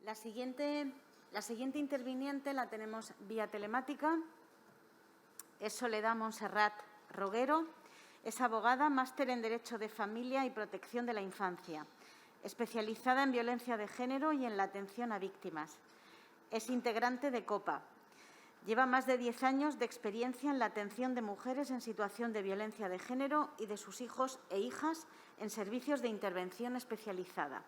La siguiente interviniente la tenemos vía telemática. Es Soledad Montserrat Roguero. Es abogada, máster en Derecho de Familia y Protección de la Infancia, especializada en violencia de género y en la atención a víctimas. Es integrante de COPA. Lleva más de 10 años de experiencia en la atención de mujeres en situación de violencia de género y de sus hijos e hijas en servicios de intervención especializada.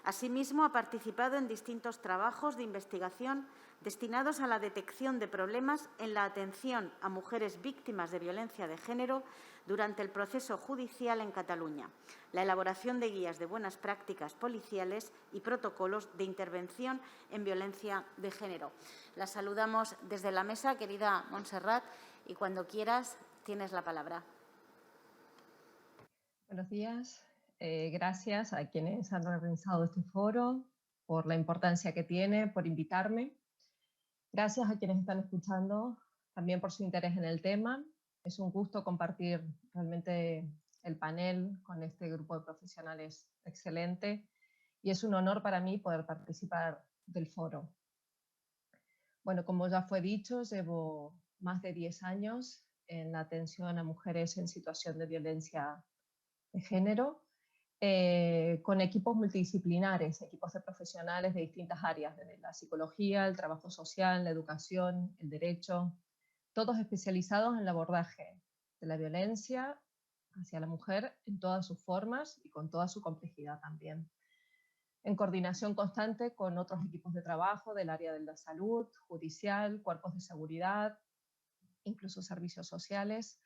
Asimismo, ha participado en distintos trabajos de investigación destinados a la detección de problemas en la atención a mujeres víctimas de violencia de género durante el proceso judicial en Cataluña, la elaboración de guías de buenas prácticas policiales y protocolos de intervención en violencia de género. La saludamos desde la mesa, querida Montserrat, y cuando quieras tienes la palabra. Buenos días. Gracias a quienes han organizado este foro, por la importancia que tiene, por invitarme. Gracias a quienes están escuchando, también por su interés en el tema. Es un gusto compartir realmente el panel con este grupo de profesionales excelente y es un honor para mí poder participar del foro. Bueno, como ya fue dicho, llevo más de 10 años en la atención a mujeres en situación de violencia de género, con equipos multidisciplinares, equipos de profesionales de distintas áreas, desde la psicología, el trabajo social, la educación, el derecho, todos especializados en el abordaje de la violencia hacia la mujer en todas sus formas y con toda su complejidad también. En coordinación constante con otros equipos de trabajo del área de la salud, judicial, cuerpos de seguridad, incluso servicios sociales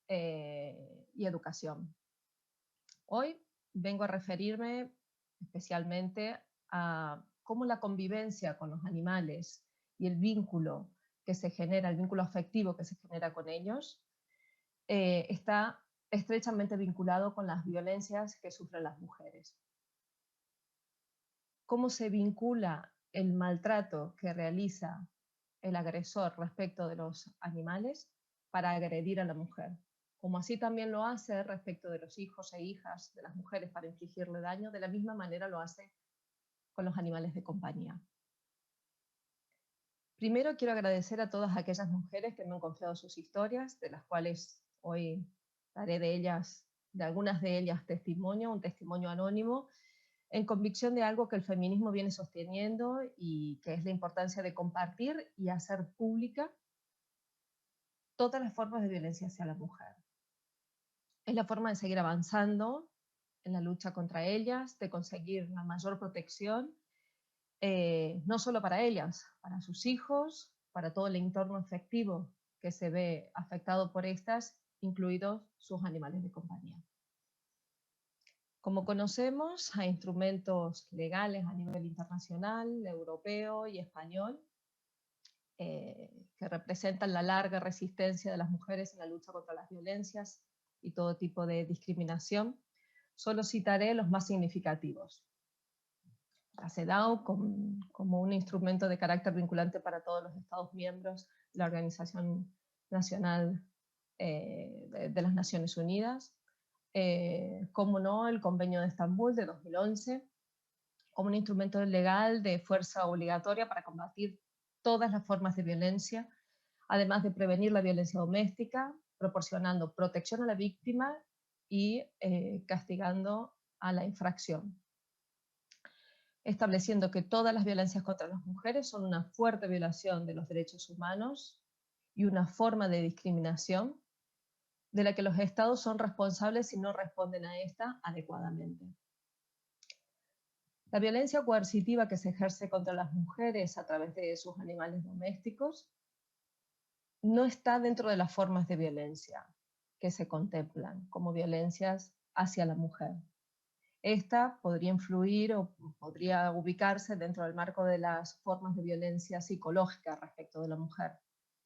y educación. Hoy vengo a referirme especialmente a cómo la convivencia con los animales y el vínculo que se genera, el vínculo afectivo que se genera con ellos, está estrechamente vinculado con las violencias que sufren las mujeres. Cómo se vincula el maltrato que realiza el agresor respecto de los animales para agredir a la mujer, como así también lo hace respecto de los hijos e hijas de las mujeres para infligirle daño, de la misma manera lo hace con los animales de compañía. Primero quiero agradecer a todas aquellas mujeres que me han confiado sus historias, de las cuales hoy daré de algunas de ellas testimonio, un testimonio anónimo, en convicción de algo que el feminismo viene sosteniendo y que es la importancia de compartir y hacer pública todas las formas de violencia hacia la mujer. Es la forma de seguir avanzando en la lucha contra ellas, de conseguir una mayor protección, no solo para ellas, para sus hijos, para todo el entorno afectivo que se ve afectado por estas, incluidos sus animales de compañía. Como conocemos, hay instrumentos legales a nivel internacional, europeo y español, que representan la larga resistencia de las mujeres en la lucha contra las violencias y todo tipo de discriminación. Solo citaré los más significativos. La CEDAW como un instrumento de carácter vinculante para todos los Estados miembros de la Organización Nacional de las Naciones Unidas, como no, el Convenio de Estambul de 2011, como un instrumento legal de fuerza obligatoria para combatir todas las formas de violencia, además de prevenir la violencia doméstica, proporcionando protección a la víctima y castigando a la infracción, estableciendo que todas las violencias contra las mujeres son una fuerte violación de los derechos humanos y una forma de discriminación de la que los estados son responsables si no responden a esta adecuadamente. La violencia coercitiva que se ejerce contra las mujeres a través de sus animales domésticos no está dentro de las formas de violencia que se contemplan como violencias hacia la mujer. Esta podría influir o podría ubicarse dentro del marco de las formas de violencia psicológica respecto de la mujer.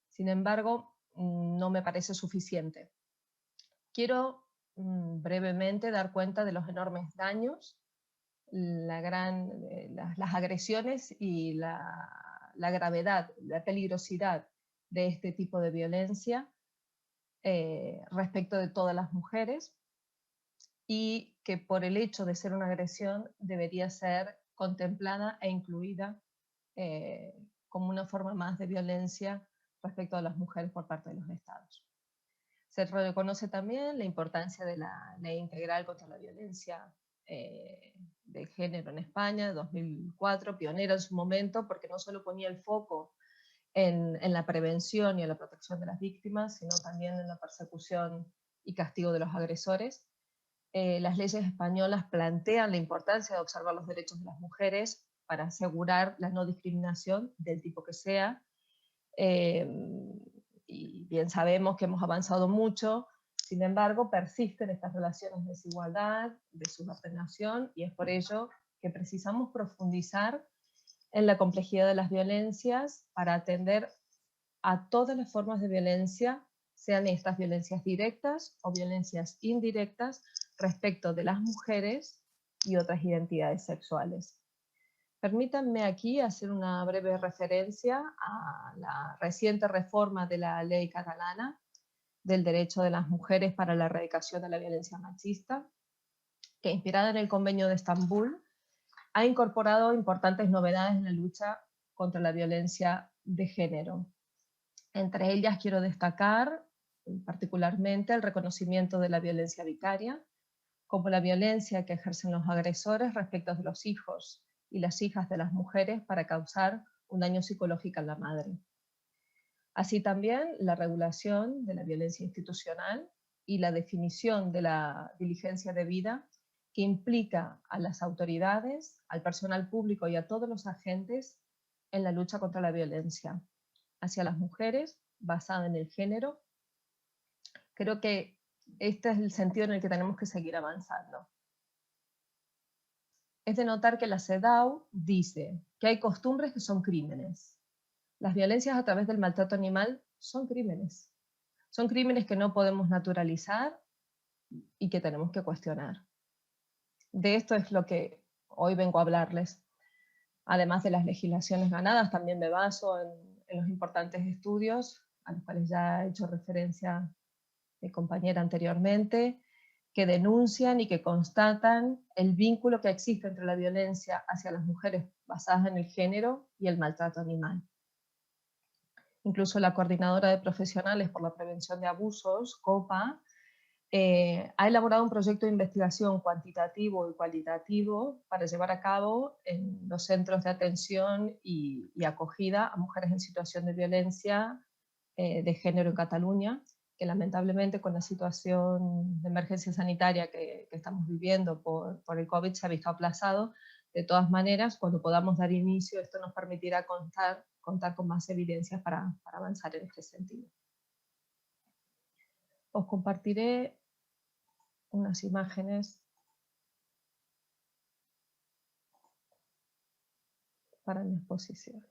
Sin embargo, no me parece suficiente. Quiero brevemente dar cuenta de los enormes daños, las agresiones y la gravedad, la peligrosidad de este tipo de violencia respecto de todas las mujeres, y que por el hecho de ser una agresión debería ser contemplada e incluida como una forma más de violencia respecto a las mujeres por parte de los estados. Se reconoce también la importancia de la Ley Integral contra la Violencia de Género en España, de 2004, pionera en su momento, porque no solo ponía el foco en la prevención y en la protección de las víctimas, sino también en la persecución y castigo de los agresores. Las leyes españolas plantean la importancia de observar los derechos de las mujeres para asegurar la no discriminación del tipo que sea. Y bien sabemos que hemos avanzado mucho, sin embargo persisten estas relaciones de desigualdad, de subordinación, y es por ello que precisamos profundizar en la complejidad de las violencias para atender a todas las formas de violencia, sean estas violencias directas o violencias indirectas respecto de las mujeres y otras identidades sexuales. Permítanme aquí hacer una breve referencia a la reciente reforma de la ley catalana del derecho de las mujeres para la erradicación de la violencia machista, que inspirada en el Convenio de Estambul, ha incorporado importantes novedades en la lucha contra la violencia de género. Entre ellas quiero destacar particularmente el reconocimiento de la violencia vicaria, como la violencia que ejercen los agresores respecto de los hijos y las hijas de las mujeres para causar un daño psicológico a la madre. Así también la regulación de la violencia institucional y la definición de la diligencia debida que implica a las autoridades, al personal público y a todos los agentes en la lucha contra la violencia hacia las mujeres basada en el género. Creo que este es el sentido en el que tenemos que seguir avanzando. Es de notar que la CEDAW dice que hay costumbres que son crímenes. Las violencias a través del maltrato animal son crímenes. Son crímenes que no podemos naturalizar y que tenemos que cuestionar. De esto es lo que hoy vengo a hablarles. Además de las legislaciones ganadas, también me baso en los importantes estudios a los cuales ya he hecho referencia mi compañera anteriormente, que denuncian y que constatan el vínculo que existe entre la violencia hacia las mujeres basada en el género y el maltrato animal. Incluso la Coordinadora de Profesionales por la Prevención de Abusos, COPA, ha elaborado un proyecto de investigación cuantitativo y cualitativo para llevar a cabo en los centros de atención y acogida a mujeres en situación de violencia de género en Cataluña, que lamentablemente con la situación de emergencia sanitaria que estamos viviendo por el COVID se ha visto aplazado. De todas maneras, cuando podamos dar inicio, esto nos permitirá contar con más evidencias para avanzar en este sentido. Os compartiré unas imágenes para mi exposición.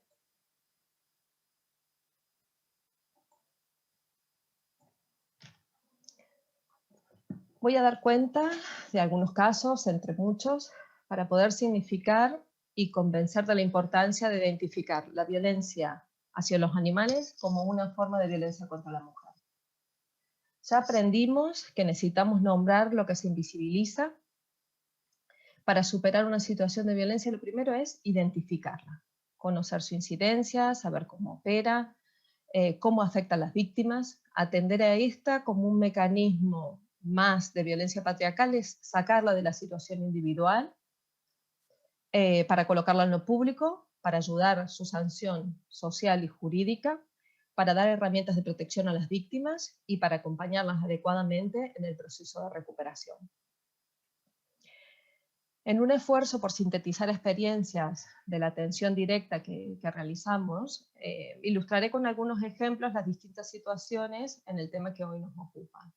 Voy a dar cuenta de algunos casos, entre muchos, para poder significar y convencer de la importancia de identificar la violencia hacia los animales como una forma de violencia contra la mujer. Ya aprendimos que necesitamos nombrar lo que se invisibiliza. Para superar una situación de violencia, lo primero es identificarla, conocer su incidencia, saber cómo opera, cómo afecta a las víctimas, atender a esta como un mecanismo más de violencia patriarcal, es sacarla de la situación individual para colocarla en lo público, para ayudar a su sanción social y jurídica, para dar herramientas de protección a las víctimas y para acompañarlas adecuadamente en el proceso de recuperación. En un esfuerzo por sintetizar experiencias de la atención directa que realizamos, ilustraré con algunos ejemplos las distintas situaciones en el tema que hoy nos ocupa.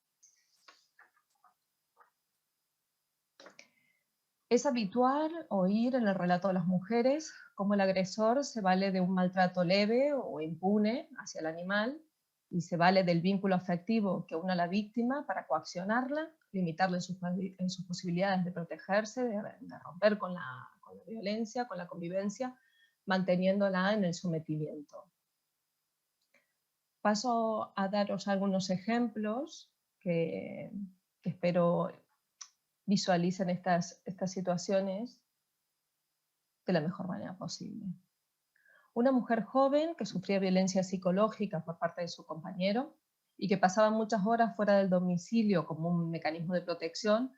Es habitual oír en el relato de las mujeres cómo el agresor se vale de un maltrato leve o impune hacia el animal y se vale del vínculo afectivo que une a la víctima para coaccionarla, limitarle en sus posibilidades de protegerse, de romper con la violencia, con la convivencia, manteniéndola en el sometimiento. Paso a daros algunos ejemplos que espero visualicen estas situaciones. de la mejor manera posible. Una mujer joven que sufría violencia psicológica por parte de su compañero y que pasaba muchas horas fuera del domicilio como un mecanismo de protección,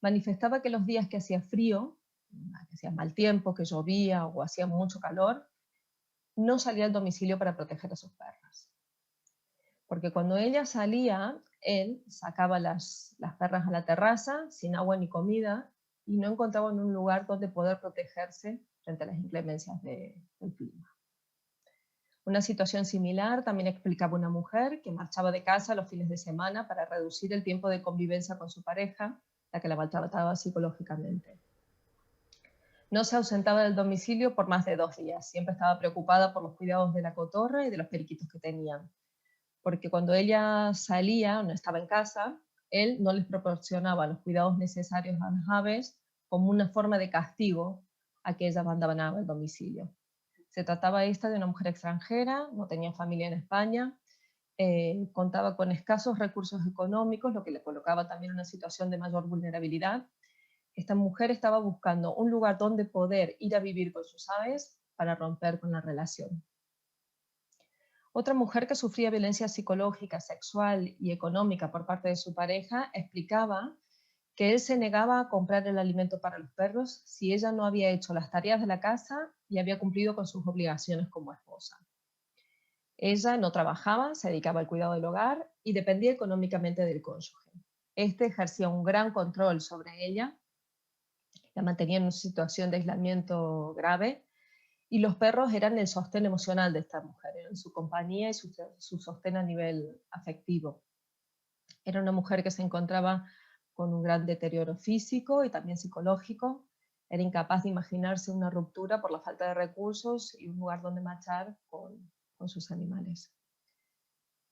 manifestaba que los días que hacía frío, que hacía mal tiempo, que llovía o hacía mucho calor, no salía al domicilio para proteger a sus perras. Porque cuando ella salía, él sacaba las perras a la terraza sin agua ni comida y no encontraban un lugar donde poder protegerse frente a las inclemencias del clima. Una situación similar también explicaba una mujer que marchaba de casa los fines de semana para reducir el tiempo de convivencia con su pareja, la que la maltrataba psicológicamente. No se ausentaba del domicilio por más de 2 días, siempre estaba preocupada por los cuidados de la cotorra y de los periquitos que tenían, porque cuando ella salía, no estaba en casa, él no les proporcionaba los cuidados necesarios a las aves como una forma de castigo a que ellas abandonaban el domicilio. Se trataba esta de una mujer extranjera, no tenía familia en España, contaba con escasos recursos económicos, lo que le colocaba también en una situación de mayor vulnerabilidad. Esta mujer estaba buscando un lugar donde poder ir a vivir con sus aves para romper con la relación. Otra mujer que sufría violencia psicológica, sexual y económica por parte de su pareja explicaba que él se negaba a comprar el alimento para los perros si ella no había hecho las tareas de la casa y había cumplido con sus obligaciones como esposa. Ella no trabajaba, se dedicaba al cuidado del hogar y dependía económicamente del cónyuge. Este ejercía un gran control sobre ella, la mantenía en una situación de aislamiento grave y los perros eran el sostén emocional de esta mujer, eran su compañía y su sostén a nivel afectivo. Era una mujer que se encontraba con un gran deterioro físico y también psicológico. Era incapaz de imaginarse una ruptura por la falta de recursos y un lugar donde marchar con sus animales.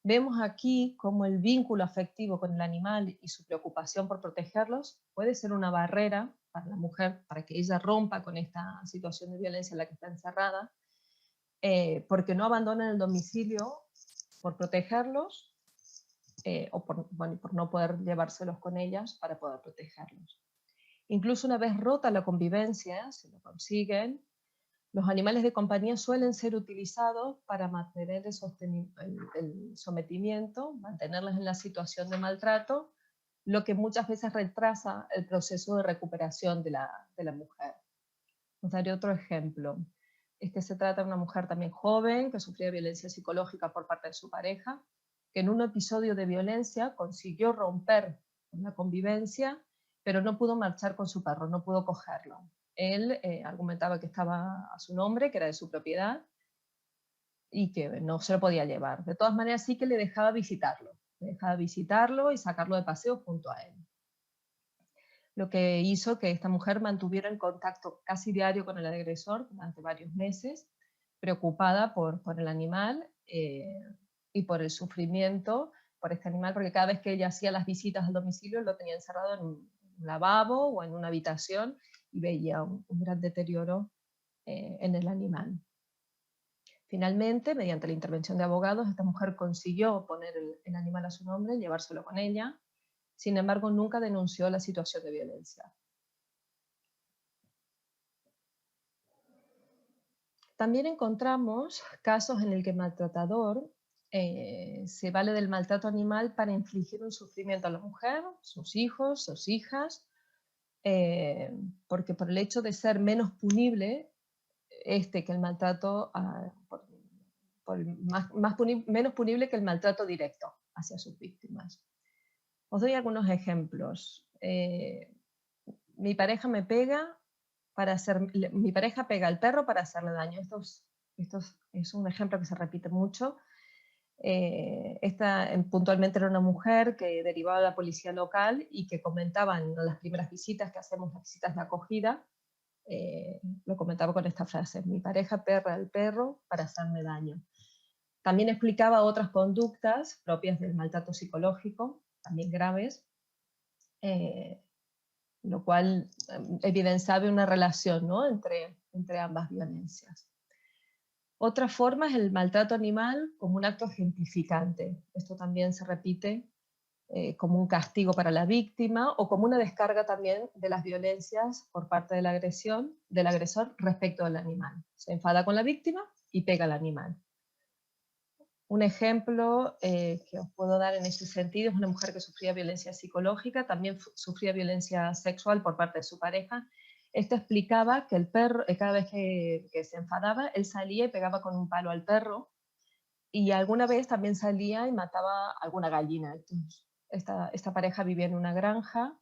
Vemos aquí cómo el vínculo afectivo con el animal y su preocupación por protegerlos puede ser una barrera para la mujer, para que ella rompa con esta situación de violencia en la que está encerrada, porque no abandonan el domicilio por protegerlos o por no poder llevárselos con ellas para poder protegerlos. Incluso una vez rota la convivencia, si lo consiguen, los animales de compañía suelen ser utilizados para mantener el sometimiento, mantenerlas en la situación de maltrato, lo que muchas veces retrasa el proceso de recuperación de la mujer. Os daré otro ejemplo. Se trata de una mujer también joven que sufría violencia psicológica por parte de su pareja, que en un episodio de violencia consiguió romper la convivencia, pero no pudo marchar con su perro, no pudo cogerlo. Él argumentaba que estaba a su nombre, que era de su propiedad, y que no se lo podía llevar. De todas maneras, sí que le dejaba visitarlo y sacarlo de paseo junto a él. Lo que hizo que esta mujer mantuviera en contacto casi diario con el agresor durante varios meses, preocupada por el animal y por el sufrimiento por este animal, porque cada vez que ella hacía las visitas al domicilio lo tenía encerrado en un lavabo o en una habitación y veía un gran deterioro en el animal. Finalmente, mediante la intervención de abogados, esta mujer consiguió poner el animal a su nombre, llevárselo con ella. Sin embargo, nunca denunció la situación de violencia. También encontramos casos en el que el maltratador se vale del maltrato animal para infligir un sufrimiento a la mujer, sus hijos, sus hijas, porque por el hecho de ser menos punible que el maltrato, menos punible que el maltrato directo hacia sus víctimas. Os doy algunos ejemplos. Mi pareja me pega mi pareja pega al perro para hacerle daño. Esto es un ejemplo que se repite mucho. Esta puntualmente era una mujer que derivaba a la policía local y que comentaba en las primeras visitas que hacemos, las visitas de acogida, lo comentaba con esta frase: mi pareja perra al perro para hacerme daño. También explicaba otras conductas propias del maltrato psicológico, también graves, lo cual evidenciaba una relación, ¿no?, entre ambas violencias. Otra forma es el maltrato animal como un acto ejemplificante. Esto también se repite como un castigo para la víctima o como una descarga también de las violencias por parte de la agresión, del agresor respecto al animal. Se enfada con la víctima y pega al animal. Un ejemplo que os puedo dar en ese sentido es una mujer que sufría violencia psicológica, también sufría violencia sexual por parte de su pareja. Esto explicaba que el perro, cada vez que se enfadaba, él salía y pegaba con un palo al perro, y alguna vez también salía y mataba alguna gallina. Entonces, esta pareja vivía en una granja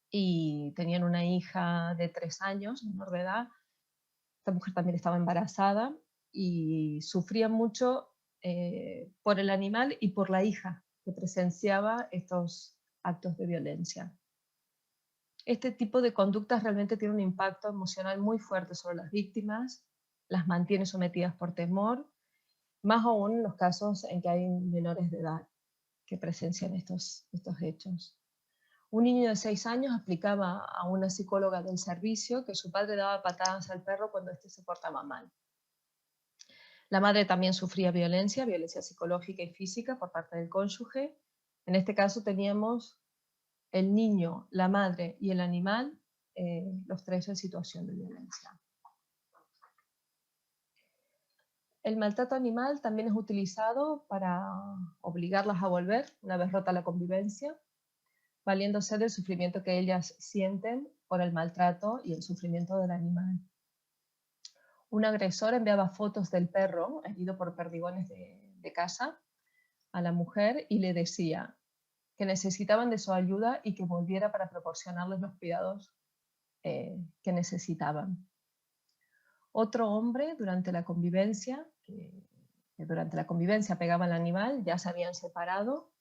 y tenían una hija de 3 años, menor de edad. Esta mujer también estaba embarazada y sufría mucho por el animal y por la hija que presenciaba estos actos de violencia. Este tipo de conductas realmente tiene un impacto emocional muy fuerte sobre las víctimas, las mantiene sometidas por temor, más aún en los casos en que hay menores de edad que presencian estos hechos. Un niño de 6 años explicaba a una psicóloga del servicio que su padre daba patadas al perro cuando éste se portaba mal. La madre también sufría violencia psicológica y física por parte del cónyuge. En este caso teníamos el niño, la madre y el animal, los tres en situación de violencia. El maltrato animal también es utilizado para obligarlas a volver una vez rota la convivencia, valiéndose del sufrimiento que ellas sienten por el maltrato y el sufrimiento del animal. Un agresor enviaba fotos del perro herido por perdigones de casa a la mujer y le decía que necesitaban de su ayuda y que volviera para proporcionarles los cuidados que necesitaban. Otro hombre durante la convivencia, pegaba al animal, ya se habían separado,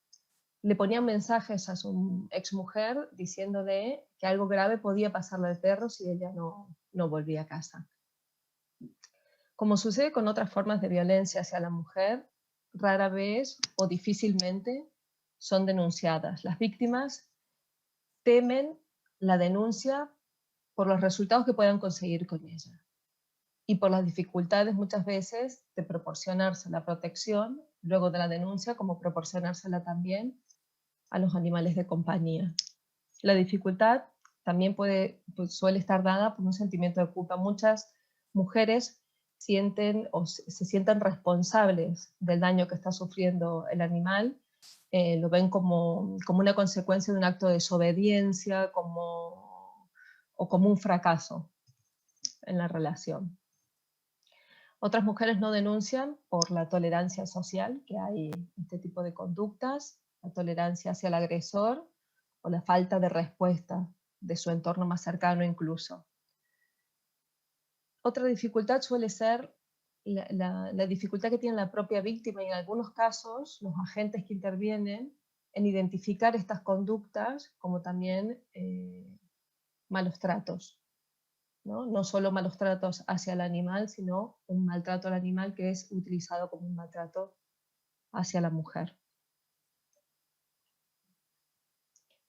le ponían mensajes a su exmujer diciéndole que algo grave podía pasarle al perro si ella no volvía a casa. Como sucede con otras formas de violencia hacia la mujer, rara vez o difícilmente son denunciadas. Las víctimas temen la denuncia por los resultados que puedan conseguir con ella y por las dificultades muchas veces de proporcionarse la protección luego de la denuncia, como proporcionársela también a los animales de compañía. La dificultad también suele estar dada por un sentimiento de culpa. Muchas mujeres sienten o se sienten responsables del daño que está sufriendo el animal, lo ven como una consecuencia de un acto de desobediencia o como un fracaso en la relación. Otras mujeres no denuncian por la tolerancia social que hay en este tipo de conductas, la tolerancia hacia el agresor o la falta de respuesta de su entorno más cercano incluso. Otra dificultad suele ser la dificultad que tiene la propia víctima y en algunos casos los agentes que intervienen en identificar estas conductas como también malos tratos. No solo malos tratos hacia el animal, sino un maltrato al animal que es utilizado como un maltrato hacia la mujer.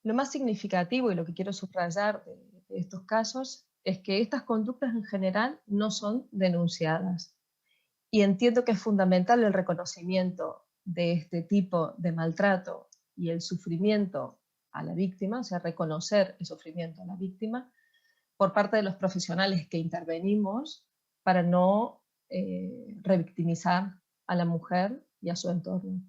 Lo más significativo y lo que quiero subrayar de estos casos es que estas conductas en general no son denunciadas. Y entiendo que es fundamental el reconocimiento de este tipo de maltrato y el sufrimiento a la víctima, o sea, reconocer el sufrimiento a la víctima por parte de los profesionales que intervenimos para no revictimizar a la mujer y a su entorno.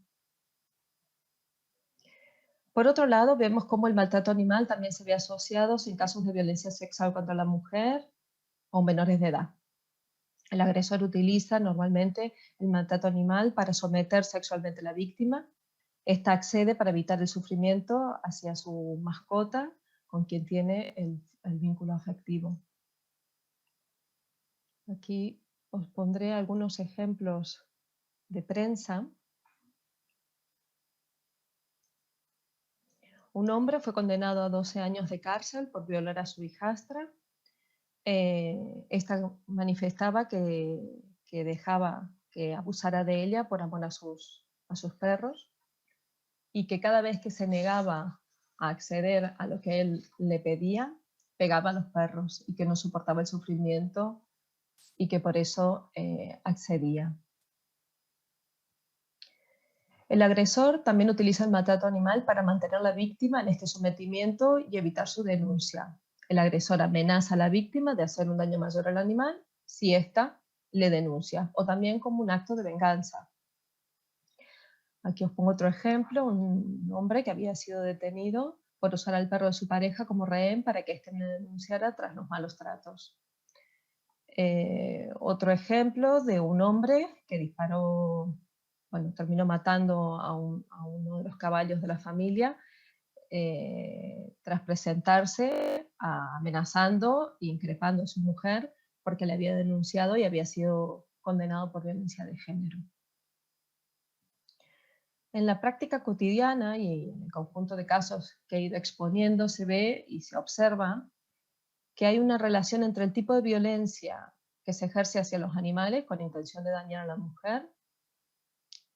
Por otro lado, vemos cómo el maltrato animal también se ve asociado en casos de violencia sexual contra la mujer o menores de edad. El agresor utiliza normalmente el maltrato animal para someter sexualmente a la víctima. Esta accede para evitar el sufrimiento hacia su mascota, con quien tiene el vínculo afectivo. Aquí os pondré algunos ejemplos de prensa. Un hombre fue condenado a 12 años de cárcel por violar a su hijastra. Esta manifestaba que dejaba que abusara de ella por amor a sus perros y que cada vez que se negaba a acceder a lo que él le pedía, pegaba a los perros y que no soportaba el sufrimiento y que por eso accedía. El agresor también utiliza el maltrato animal para mantener a la víctima en este sometimiento y evitar su denuncia. El agresor amenaza a la víctima de hacer un daño mayor al animal si ésta le denuncia, o también como un acto de venganza. Aquí os pongo otro ejemplo, un hombre que había sido detenido por usar al perro de su pareja como rehén para que éste le denunciara tras los malos tratos. Otro ejemplo de un hombre que disparó, bueno, terminó matando a uno de los caballos de la familia tras presentarse amenazando e increpando a su mujer porque le había denunciado y había sido condenado por violencia de género. En la práctica cotidiana y en el conjunto de casos que he ido exponiendo se ve y se observa que hay una relación entre el tipo de violencia que se ejerce hacia los animales con intención de dañar a la mujer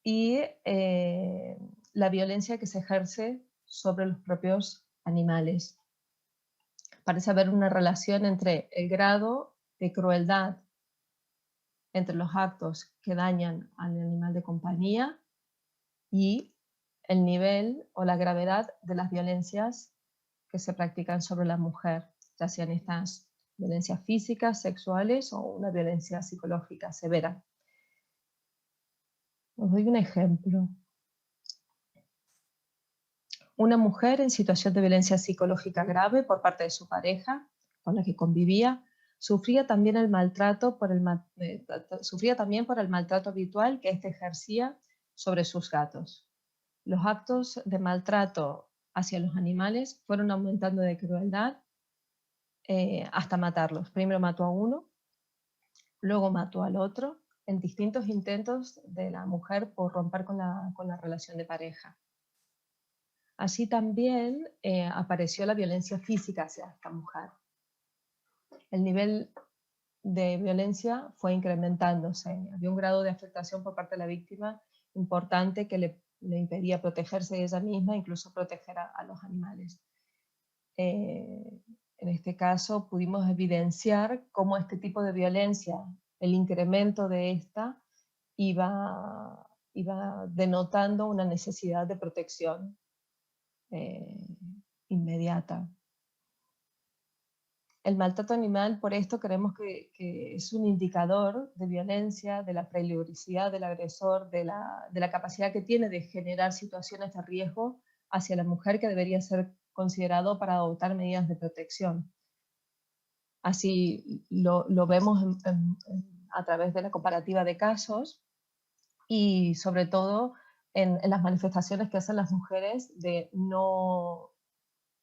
y la violencia que se ejerce sobre los propios animales. Parece haber una relación entre el grado de crueldad entre los actos que dañan al animal de compañía y el nivel o la gravedad de las violencias que se practican sobre la mujer, ya sean estas violencias físicas, sexuales o una violencia psicológica severa. Os doy un ejemplo. Una mujer en situación de violencia psicológica grave por parte de su pareja, con la que convivía, sufría también por el maltrato habitual que éste ejercía sobre sus gatos. Los actos de maltrato hacia los animales fueron aumentando de crueldad hasta matarlos. Primero mató a uno, luego mató al otro, en distintos intentos de la mujer por romper con la relación de pareja. Así también apareció la violencia física hacia esta mujer. El nivel de violencia fue incrementándose. Había un grado de afectación por parte de la víctima importante que le impedía protegerse de ella misma, incluso proteger a los animales. En este caso pudimos evidenciar cómo este tipo de violencia, el incremento de esta, iba denotando una necesidad de protección inmediata. El maltrato animal, por esto, creemos que es un indicador de violencia, de la peligrosidad del agresor, de la capacidad que tiene de generar situaciones de riesgo hacia la mujer que debería ser considerado para adoptar medidas de protección. Así lo vemos a través de la comparativa de casos y sobre todo en las manifestaciones que hacen las mujeres de no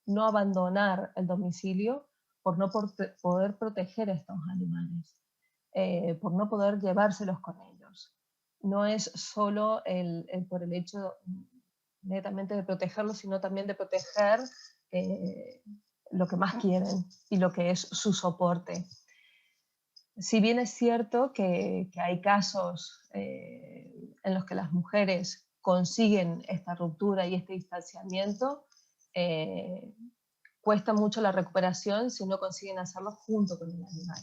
abandonar el domicilio por no poder proteger a estos animales, por no poder llevárselos con ellos. No es solo por el hecho netamente de protegerlos, sino también de proteger lo que más quieren y lo que es su soporte. Si bien es cierto que hay casos en los que las mujeres consiguen esta ruptura y este distanciamiento, cuesta mucho la recuperación si no consiguen hacerlo junto con el animal.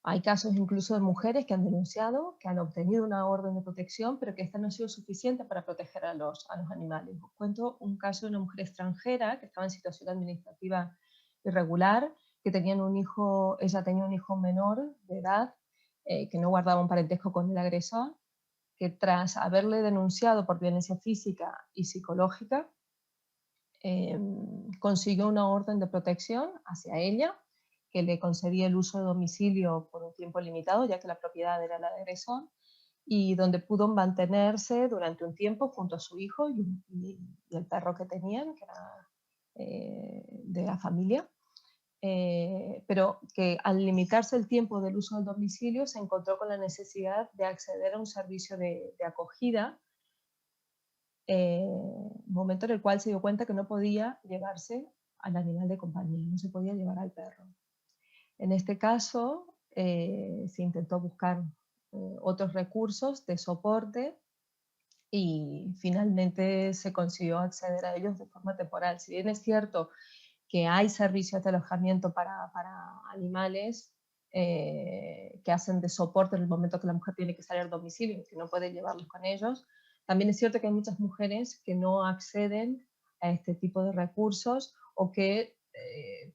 Hay casos incluso de mujeres que han denunciado, que han obtenido una orden de protección, pero que esta no ha sido suficiente para proteger a los animales. Os cuento un caso de una mujer extranjera que estaba en situación administrativa irregular, que ella tenía un hijo menor de edad, que no guardaba un parentesco con el agresor, que tras haberle denunciado por violencia física y psicológica, consiguió una orden de protección hacia ella, que le concedía el uso de domicilio por un tiempo limitado, ya que la propiedad era la del agresor, y donde pudo mantenerse durante un tiempo junto a su hijo y el perro que tenían, que era de la familia, pero que al limitarse el tiempo del uso del domicilio se encontró con la necesidad de acceder a un servicio de acogida, momento en el cual se dio cuenta que no podía llevarse al animal de compañía, no se podía llevar al perro. En este caso, se intentó buscar otros recursos de soporte y finalmente se consiguió acceder a ellos de forma temporal. Si bien es cierto que hay servicios de alojamiento para animales, que hacen de soporte en el momento que la mujer tiene que salir al domicilio y que no puede llevarlos con ellos. También es cierto que hay muchas mujeres que no acceden a este tipo de recursos o que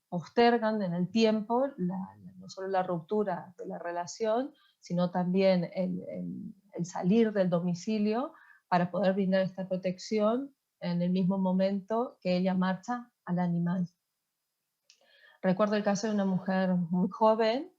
postergan en el tiempo no solo la ruptura de la relación, sino también el salir del domicilio para poder brindar esta protección en el mismo momento que ella marcha al animal. Recuerdo el caso de una mujer muy joven,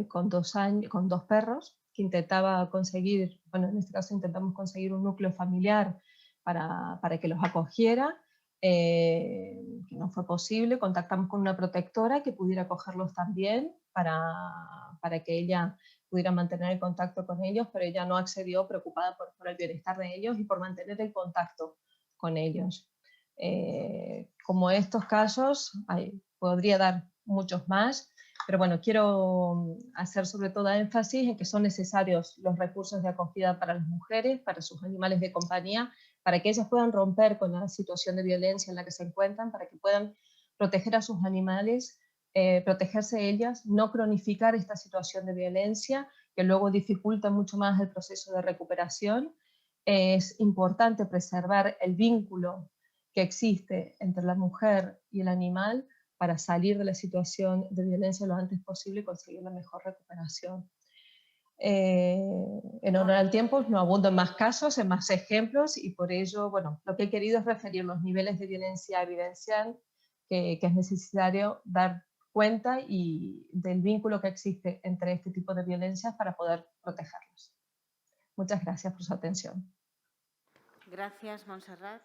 con 2 años, con 2 perros, que intentaba conseguir, bueno, en este caso intentamos conseguir un núcleo familiar para que los acogiera, que no fue posible. Contactamos con una protectora que pudiera acogerlos también para que ella pudiera mantener el contacto con ellos, pero ella no accedió, preocupada por el bienestar de ellos y por mantener el contacto con ellos. Como estos casos, podría dar muchos más, pero bueno, quiero hacer sobre todo énfasis en que son necesarios los recursos de acogida para las mujeres, para sus animales de compañía, para que ellas puedan romper con la situación de violencia en la que se encuentran, para que puedan proteger a sus animales, protegerse ellas, no cronificar esta situación de violencia que luego dificulta mucho más el proceso de recuperación. Es importante preservar el vínculo que existe entre la mujer y el animal para salir de la situación de violencia lo antes posible y conseguir la mejor recuperación. En honor al tiempo, no abundo en más casos, en más ejemplos, y por ello, bueno, lo que he querido es referir los niveles de violencia evidencial que es necesario dar cuenta y del vínculo que existe entre este tipo de violencias para poder protegerlos. Muchas gracias por su atención. Gracias, Montserrat.